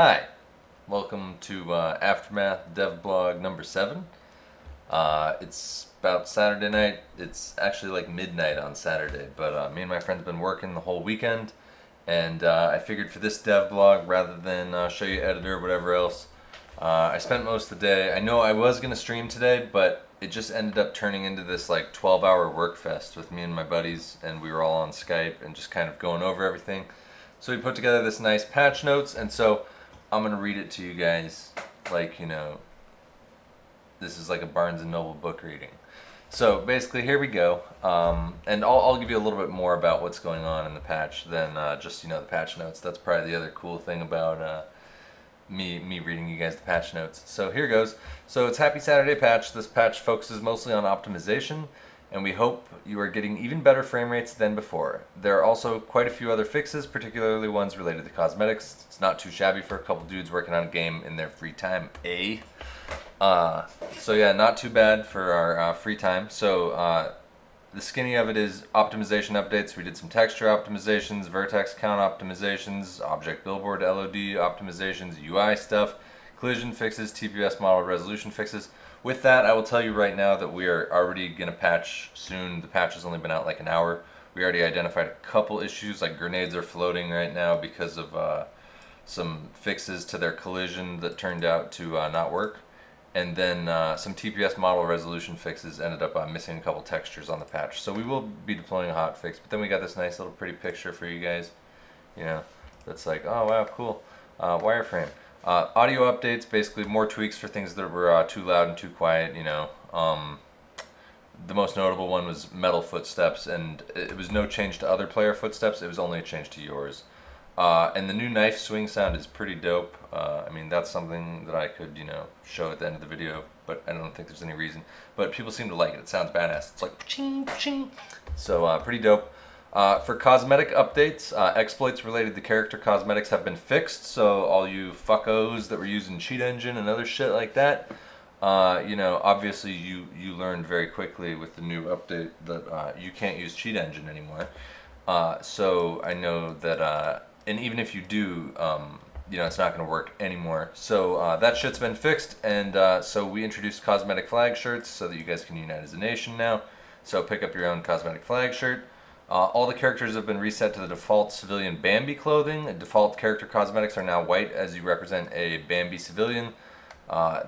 Hi, welcome to Aftermath Dev Blog number 7. It's about Saturday night. It's actually like midnight on Saturday, but me and my friends have been working the whole weekend, and I figured for this dev blog, rather than show you editor or whatever else, I spent most of the day. I know I was going to stream today, but it just ended up turning into this like 12-hour work fest with me and my buddies, and we were all on Skype and just kind of going over everything. So we put together this nice patch notes, and so I'm going to read it to you guys like, this is like a Barnes & Noble book reading. So basically, here we go. And I'll give you a little bit more about what's going on in the patch than just, the patch notes. That's probably the other cool thing about me reading you guys the patch notes. So here goes. So it's Happy Saturday patch. This patch focuses mostly on optimization, and we hope you are getting even better frame rates than before. There are also quite a few other fixes, particularly ones related to cosmetics. It's not too shabby for a couple dudes working on a game in their free time, eh? So yeah, not too bad for our free time. So the skinny of it is optimization updates. We did some texture optimizations, vertex count optimizations, object billboard LOD optimizations, UI stuff, collision fixes, TPS model resolution fixes. With that, I will tell you right now that we are already going to patch soon. The patch has only been out like an hour. We already identified a couple issues, like grenades are floating right now because of some fixes to their collision that turned out to not work. And then some TPS model resolution fixes ended up missing a couple textures on the patch. So we will be deploying a hotfix, but then we got this nice little pretty picture for you guys. That's like, oh wow, cool. Wireframe. Audio updates, basically more tweaks for things that were too loud and too quiet, The most notable one was metal footsteps, and it was no change to other player footsteps, it was only a change to yours. And the new knife swing sound is pretty dope. I mean, that's something that I could, show at the end of the video, but I don't think there's any reason. But people seem to like it. It sounds badass. It's like ching, ching. So pretty dope. For cosmetic updates, exploits related to character cosmetics have been fixed. So all you fuckos that were using cheat engine and other shit like that, obviously you learned very quickly with the new update that you can't use cheat engine anymore. So I know that, and even if you do, it's not going to work anymore. So that shit's been fixed, and so we introduced cosmetic flag shirts so that you guys can unite as a nation now. So pick up your own cosmetic flag shirt. All the characters have been reset to the default civilian Bambi clothing. Default character cosmetics are now white as you represent a Bambi civilian.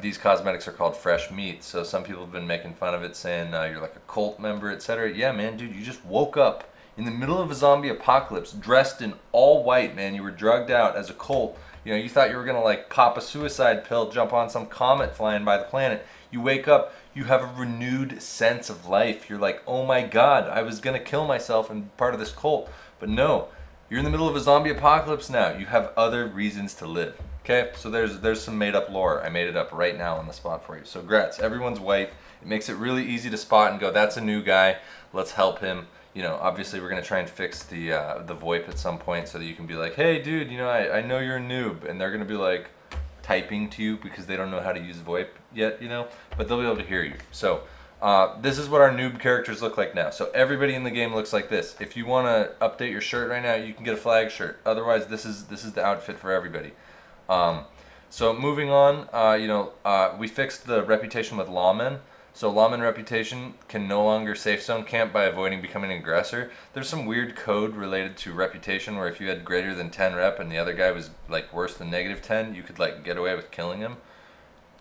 These cosmetics are called fresh meat, so some people have been making fun of it, saying you're like a cult member, etc. Yeah, man, dude, you just woke up in the middle of a zombie apocalypse dressed in all white, man. You were drugged out as a cult. You thought you were gonna like pop a suicide pill, jump on some comet flying by the planet. You wake up, you have a renewed sense of life. You're like, oh my god, I was gonna kill myself and part of this cult. But no, you're in the middle of a zombie apocalypse now. You have other reasons to live. Okay, so there's some made up lore. I made it up right now on the spot for you. So grats, everyone's white. It makes it really easy to spot and go, that's a new guy, let's help him. Obviously we're going to try and fix the VoIP at some point so that you can be like, hey dude, I know you're a noob, and they're going to be like typing to you because they don't know how to use VoIP yet, but they'll be able to hear you. So this is what our noob characters look like now. So everybody in the game looks like this. If you want to update your shirt right now, you can get a flag shirt. Otherwise, this is the outfit for everybody. So moving on, we fixed the reputation with lawmen. So lawman reputation can no longer safe zone camp by avoiding becoming an aggressor. There's some weird code related to reputation where if you had greater than 10 rep and the other guy was like worse than -10, you could like get away with killing him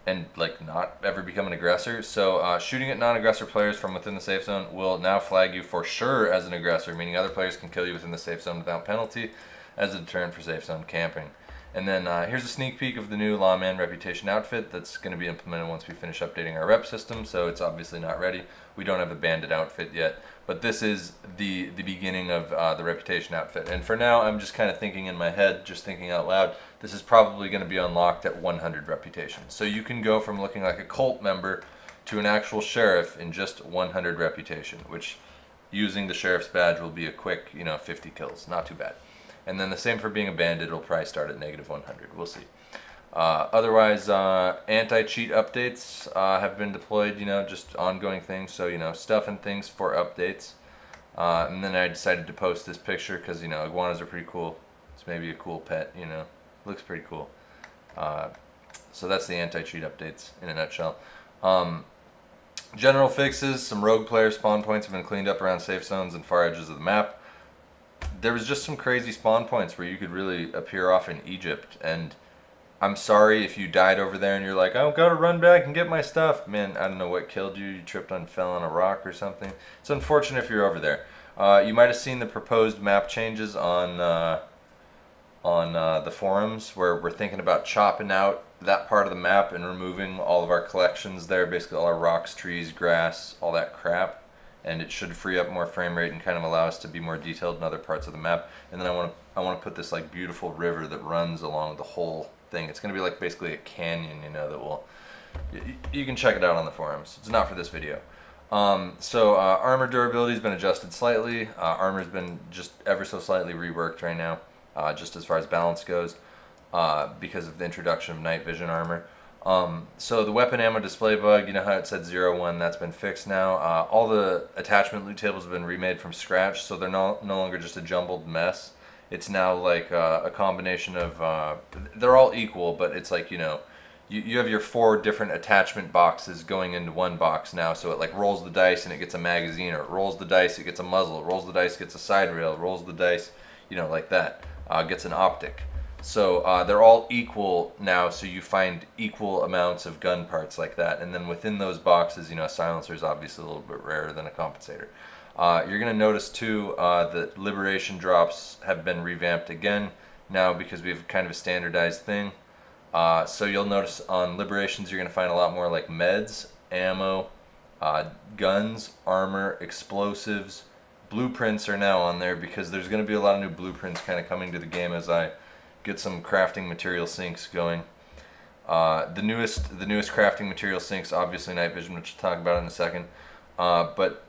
and like not ever become an aggressor. So shooting at non-aggressor players from within the safe zone will now flag you for sure as an aggressor, meaning other players can kill you within the safe zone without penalty as a deterrent for safe zone camping. And then here's a sneak peek of the new Lawman Reputation outfit that's going to be implemented once we finish updating our rep system, so it's obviously not ready. We don't have a bandit outfit yet, but this is the beginning of the Reputation outfit. And for now, I'm just kind of thinking in my head, just thinking out loud, this is probably going to be unlocked at 100 Reputation. So you can go from looking like a cult member to an actual sheriff in just 100 Reputation, which using the sheriff's badge will be a quick, 50 kills. Not too bad. And then the same for being a bandit, it'll probably start at -100. We'll see. Otherwise, anti-cheat updates have been deployed, just ongoing things. So, stuff and things for updates. And then I decided to post this picture because, iguanas are pretty cool. It's maybe a cool pet, looks pretty cool. So that's the anti-cheat updates in a nutshell. General fixes: some rogue player spawn points have been cleaned up around safe zones and far edges of the map. There was just some crazy spawn points where you could really appear off in Egypt, and I'm sorry if you died over there and you're like, I've got to run back and get my stuff. Man, I don't know what killed you. You tripped on, fell on a rock or something. It's unfortunate if you're over there. You might have seen the proposed map changes on the forums, where we're thinking about chopping out that part of the map and removing all of our collections there, basically all our rocks, trees, grass, all that crap. And it should free up more frame rate and kind of allow us to be more detailed in other parts of the map. And then I want to put this like beautiful river that runs along the whole thing. It's going to be like basically a canyon, you know, that will, you can check it out on the forums. It's not for this video. Armor durability has been adjusted slightly. Armor's been just ever so slightly reworked right now, just as far as balance goes, because of the introduction of night vision armor. So the weapon ammo display bug, you know how it said 0-1, that's been fixed now. All the attachment loot tables have been remade from scratch, so they're no longer just a jumbled mess. It's now like a combination of, they're all equal, but it's like, you know, you have your 4 different attachment boxes going into one box now, so it like rolls the dice and it gets a magazine, or it rolls the dice, it gets a muzzle, it rolls the dice, gets a side rail, it rolls the dice, you know, like that, gets an optic. So they're all equal now, so you find equal amounts of gun parts like that, and then within those boxes, you know, a silencer is obviously a little bit rarer than a compensator. You're going to notice too that liberation drops have been revamped again now, because we have kind of a standardized thing. So you'll notice on liberations you're going to find a lot more like meds, ammo, guns, armor, explosives. Blueprints are now on there because there's going to be a lot of new blueprints kind of coming to the game as I get some crafting material sinks going. The newest crafting material sinks, obviously night vision, which we'll talk about in a second. But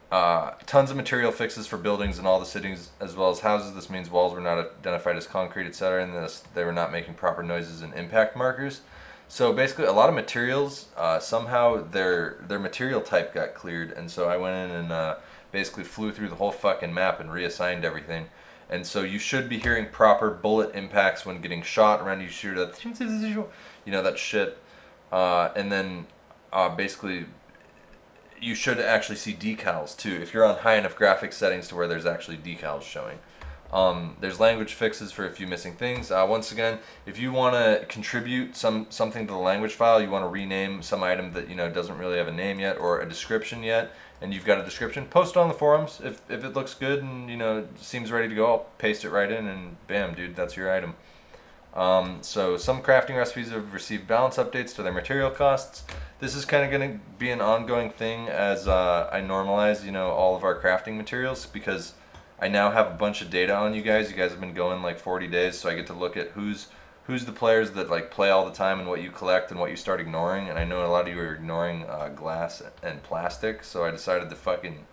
tons of material fixes for buildings in all the cities as well as houses. This means walls were not identified as concrete, etc., and they were not making proper noises and impact markers. So basically a lot of materials, somehow their material type got cleared, and so I went in and basically flew through the whole fucking map and reassigned everything. And so you should be hearing proper bullet impacts when getting shot around. You shoot at, you know, that shit. And then basically you should actually see decals too, if you're on high enough graphics settings to where there's actually decals showing. There's language fixes for a few missing things. Once again, if you want to contribute something to the language file, you want to rename some item that, you know, doesn't really have a name yet or a description yet, and you've got a description, post it on the forums. If it looks good and, you know, seems ready to go, I'll paste it right in and bam, dude, that's your item. So some crafting recipes have received balance updates to their material costs. This is kind of going to be an ongoing thing as I normalize, you know, all of our crafting materials, because I now have a bunch of data on you guys. You guys have been going like 40 days, so I get to look at who's the players that like play all the time and what you collect and what you start ignoring. And I know a lot of you are ignoring glass and plastic, so I decided to fucking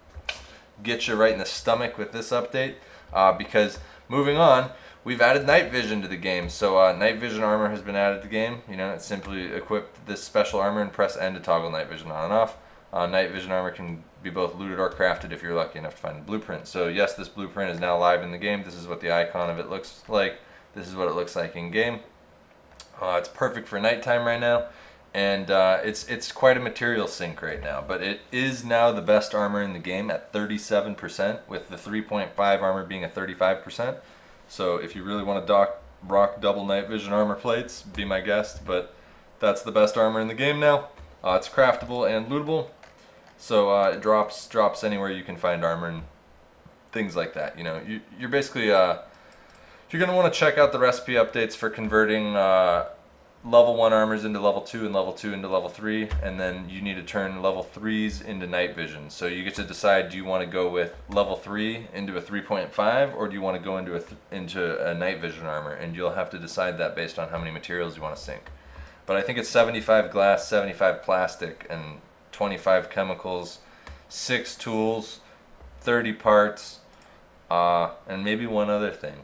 get you right in the stomach with this update, because moving on, we've added night vision to the game. So night vision armor has been added to the game. You know, it's simply equip this special armor and press N to toggle night vision on and off. Night vision armor can be both looted or crafted if you're lucky enough to find a blueprint. So yes, this blueprint is now live in the game. This is what the icon of it looks like. This is what it looks like in game. It's perfect for nighttime right now, and it's quite a material sink right now. But it is now the best armor in the game at 37%, with the 3.5 armor being a 35%. So if you really want to rock double night vision armor plates, be my guest. But that's the best armor in the game now. It's craftable and lootable, so it drops anywhere you can find armor and things like that. You know, you're basically you're gonna want to check out the recipe updates for converting level 1 armors into level 2 and level 2 into level 3, and then you need to turn level 3s into night vision. So you get to decide, do you want to go with level 3 into a 3.5, or do you want to go into a night vision armor? And you'll have to decide that based on how many materials you want to sink. But I think it's 75 glass, 75 plastic, and 25 chemicals, 6 tools, 30 parts, and maybe one other thing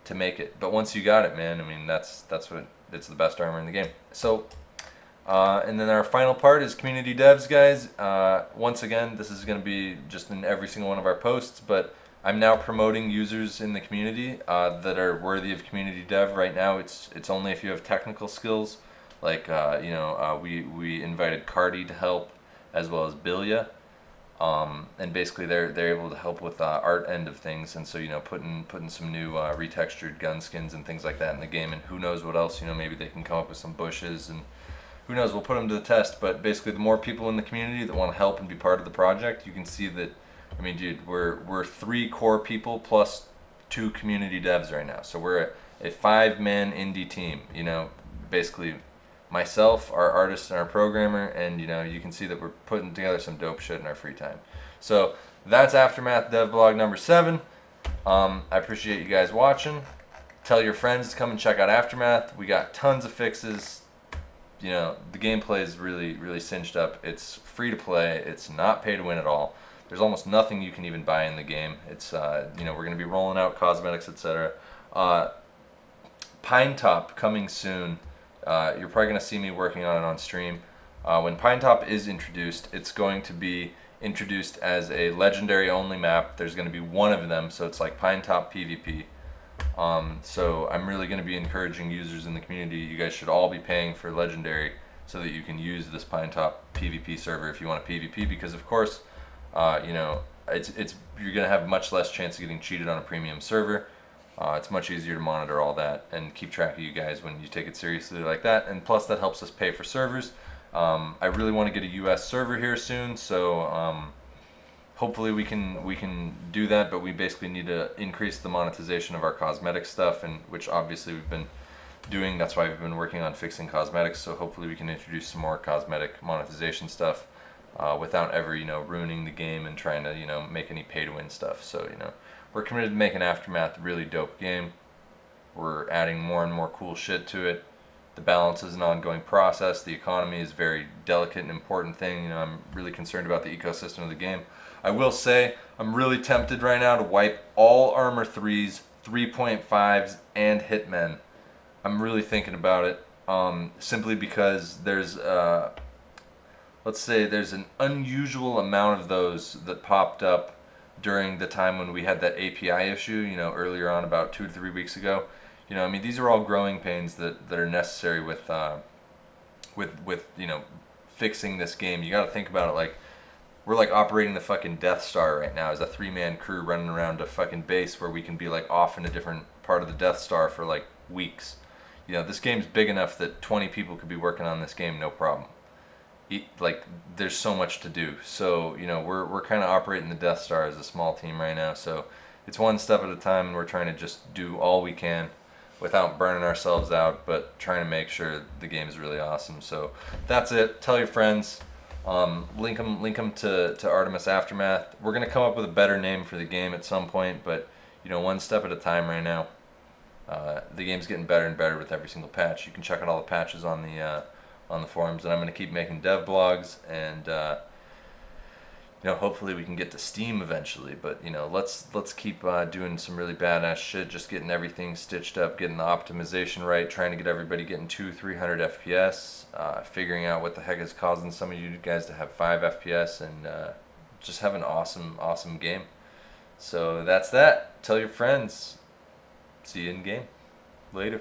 to make it. But once you got it, man, I mean, that's what, it's the best armor in the game. So, and then our final part is community devs, guys. Once again, this is going to be just in every single one of our posts, but I'm now promoting users in the community that are worthy of community dev. Right now, it's only if you have technical skills. Like we invited Cardi to help, as well as Bilya, and basically they're able to help with art end of things, and so putting some new retextured gun skins and things like that in the game, and who knows what else, maybe they can come up with some bushes, and who knows, we'll put them to the test. But basically, the more people in the community that want to help and be part of the project, you can see that. I mean, dude, we're 3 core people plus 2 community devs right now, so we're a 5-man indie team. Basically myself, our artist, and our programmer, and you can see that we're putting together some dope shit in our free time. So that's Aftermath Dev Blog number 7. I appreciate you guys watching. Tell your friends to come and check out Aftermath. We got tons of fixes. The gameplay is really cinched up. It's free to play. It's not pay to win at all. There's almost nothing you can even buy in the game. It's we're going to be rolling out cosmetics, etc. Pine Top coming soon. You're probably going to see me working on it on stream. When Pine Top is introduced, it's going to be introduced as a legendary only map. There's going to be one of them, so it's like Pine Top PvP. So I'm really going to be encouraging users in the community. You guys should all be paying for legendary so that you can use this Pine Top PvP server if you want a PvP, because of course, you're going to have much less chance of getting cheated on a premium server. It's much easier to monitor all that and keep track of you guys when you take it seriously like that, and plus that helps us pay for servers. I really want to get a US server here soon, so hopefully we can do that, but we basically need to increase the monetization of our cosmetic stuff, and which obviously we've been doing. That's why we've been working on fixing cosmetics, so hopefully we can introduce some more cosmetic monetization stuff without ever ruining the game and trying to make any pay to win stuff. So we're committed to making Aftermath a really dope game. We're adding more and more cool shit to it. The balance is an ongoing process. The economy is a very delicate and important thing. I'm really concerned about the ecosystem of the game. I will say I'm really tempted right now to wipe all Armor 3s, 3.5s, and Hitmen. I'm really thinking about it, simply because there's let's say there's an unusual amount of those that popped up during the time when we had that API issue, earlier on, about 2 to 3 weeks ago. I mean, these are all growing pains that are necessary with fixing this game. You got to think about it like we're like operating the fucking Death Star right now as a 3-man crew running around a fucking base where we can be like off in a different part of the Death Star for like weeks. This game's big enough that 20 people could be working on this game, no problem. Like, there's so much to do. So we're kind of operating the Death Star as a small team right now. So it's one step at a time, and we're trying to just do all we can without burning ourselves out, but trying to make sure the game is really awesome. So that's it. Tell your friends. Link them to Artemis Aftermath. We're gonna come up with a better name for the game at some point, but one step at a time right now. The game's getting better and better with every single patch. You can check out all the patches on the forums, and I'm going to keep making dev blogs, and hopefully we can get to Steam eventually. But let's keep doing some really badass shit, just getting everything stitched up, getting the optimization right, trying to get everybody getting 200-300 FPS, figuring out what the heck is causing some of you guys to have 5 FPS, and just have an awesome game. So that's that. Tell your friends. See you in game. Later.